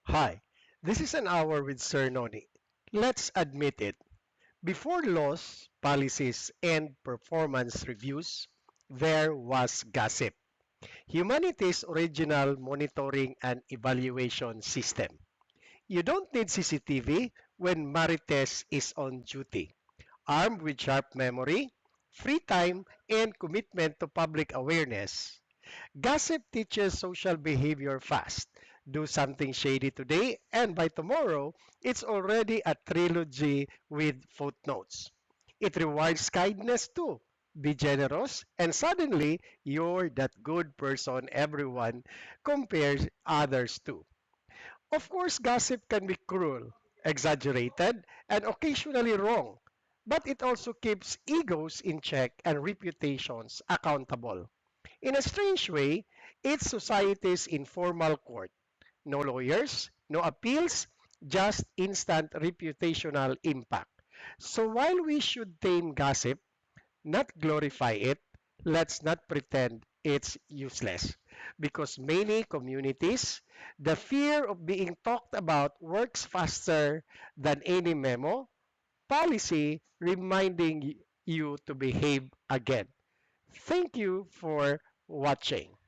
Hi, this is an hour with Sir Noni. Let's admit it. Before laws, policies, and performance reviews, there was gossip. Humanity's original monitoring and evaluation system. You don't need CCTV when Marites is on duty. Armed with sharp memory, free time, and commitment to public awareness, gossip teaches social behavior fast. Do something shady today, and by tomorrow, it's already a trilogy with footnotes. It rewards kindness too. Be generous, and suddenly you're that good person everyone compares others to. Of course, gossip can be cruel, exaggerated, and occasionally wrong, but it also keeps egos in check and reputations accountable. In a strange way, it's society's informal court. No lawyers, no appeals, just instant reputational impact. So while we should tame gossip, not glorify it, let's not pretend it's useless. Because many communities, the fear of being talked about works faster than any memo, policy reminding you to behave again. Thank you for watching.